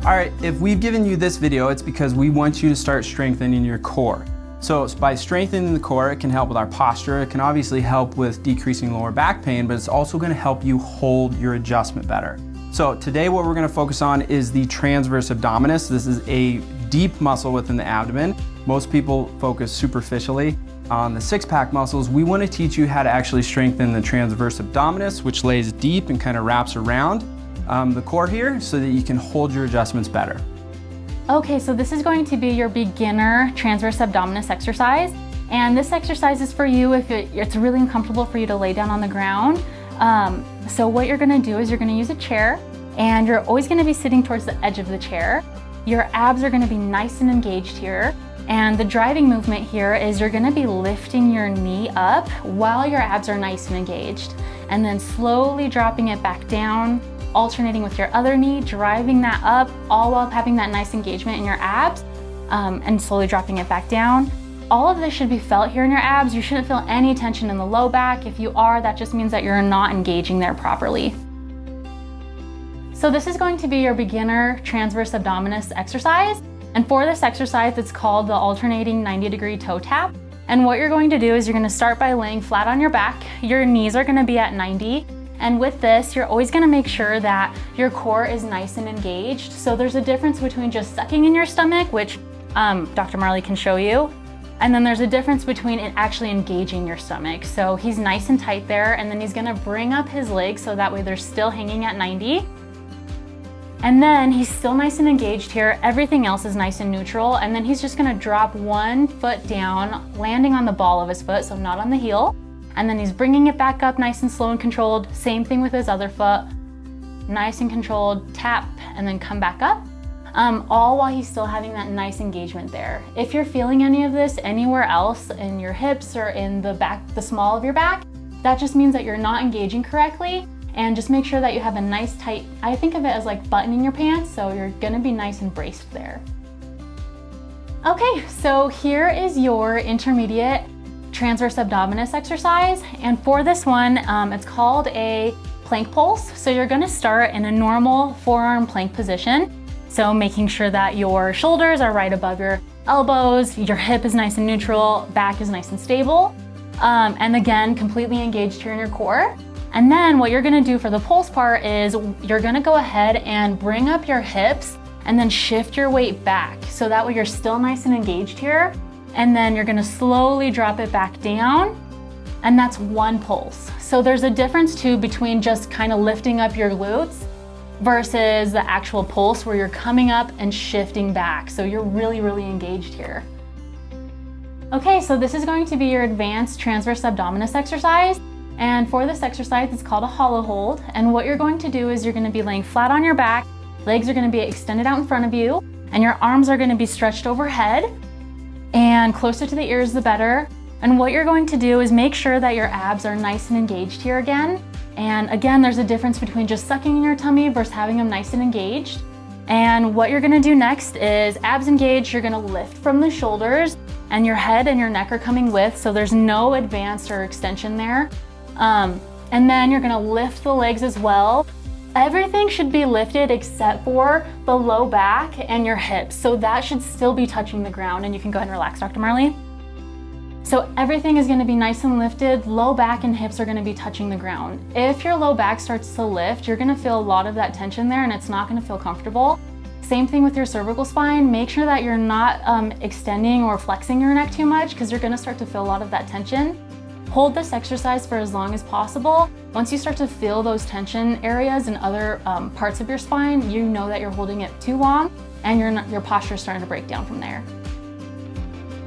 All right, if we've given you this video, it's because we want you to start strengthening your core. So by strengthening the core, it can help with our posture. It can obviously help with decreasing lower back pain, but it's also going to help you hold your adjustment better. So today what we're going to focus on is the transverse abdominis. This is a deep muscle within the abdomen. Most people focus superficially on the six-pack muscles. We want to teach you how to actually strengthen the transverse abdominis, which lays deep and kind of wraps around the core here so that you can hold your adjustments better. Okay, so this is going to be your beginner transverse abdominis exercise. And this exercise is for you if it's really uncomfortable for you to lay down on the ground. So what you're gonna do is you're gonna use a chair, and you're always gonna be sitting towards the edge of the chair. Your abs are gonna be nice and engaged here. And the driving movement here is you're gonna be lifting your knee up while your abs are nice and engaged, and then slowly dropping it back down, alternating with your other knee, driving that up, all while having that nice engagement in your abs, and slowly dropping it back down. All of this should be felt here in your abs. You shouldn't feel any tension in the low back. If you are, that just means that you're not engaging there properly. So this is going to be your beginner transverse abdominis exercise. And for this exercise, it's called the alternating 90-degree toe tap. And what you're going to do is you're gonna start by laying flat on your back. Your knees are gonna be at 90. And with this, you're always gonna make sure that your core is nice and engaged. So there's a difference between just sucking in your stomach, which Dr. Marley can show you. And then there's a difference between it actually engaging your stomach. So he's nice and tight there, and then he's gonna bring up his legs so that way they're still hanging at 90. And then he's still nice and engaged here. Everything else is nice and neutral. And then he's just gonna drop one foot down, landing on the ball of his foot, so not on the heel. And then he's bringing it back up nice and slow and controlled. Same thing with his other foot. Nice and controlled, tap, and then come back up. All while he's still having that nice engagement there. If you're feeling any of this anywhere else in your hips or in the back, the small of your back, that just means that you're not engaging correctly. And just make sure that you have a nice tight, I think of it as like buttoning your pants, so you're gonna be nice and braced there. Okay, so here is your intermediate transverse abdominis exercise. And for this one, it's called a plank pulse. So you're gonna start in a normal forearm plank position. So making sure that your shoulders are right above your elbows, your hip is nice and neutral, back is nice and stable. And again, completely engaged here in your core. And then what you're gonna do for the pulse part is you're gonna go ahead and bring up your hips and then shift your weight back. So that way you're still nice and engaged here. And then you're gonna slowly drop it back down. And that's one pulse. So there's a difference too between just kind of lifting up your glutes versus the actual pulse where you're coming up and shifting back. So you're really, really engaged here. Okay, so this is going to be your advanced transverse abdominis exercise. And for this exercise, it's called a hollow hold. And what you're going to do is you're gonna be laying flat on your back, legs are gonna be extended out in front of you, and your arms are gonna be stretched overhead, and closer to the ears, the better. And what you're going to do is make sure that your abs are nice and engaged here again. And again, there's a difference between just sucking in your tummy versus having them nice and engaged. And what you're gonna do next is abs engaged, you're gonna lift from the shoulders, and your head and your neck are coming with, so there's no advance or extension there. And then you're gonna lift the legs as well. Everything should be lifted except for the low back and your hips. So that should still be touching the ground, and you can go ahead and relax, Dr. Marley. So everything is gonna be nice and lifted. Low back and hips are gonna be touching the ground. If your low back starts to lift, you're gonna feel a lot of that tension there, and it's not gonna feel comfortable. Same thing with your cervical spine. Make sure that you're not extending or flexing your neck too much, because you're gonna start to feel a lot of that tension. Hold this exercise for as long as possible. Once you start to feel those tension areas in other parts of your spine, you know that you're holding it too long, and your posture is starting to break down from there.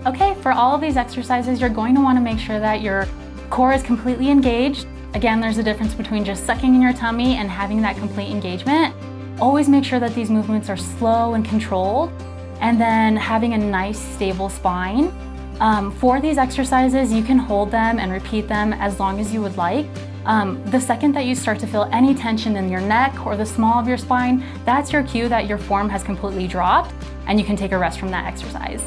Okay, for all of these exercises, you're going to want to make sure that your core is completely engaged. Again, there's a difference between just sucking in your tummy and having that complete engagement. Always make sure that these movements are slow and controlled, and then having a nice stable spine. For these exercises, you can hold them and repeat them as long as you would like. The second that you start to feel any tension in your neck or the small of your spine, that's your cue that your form has completely dropped, and you can take a rest from that exercise.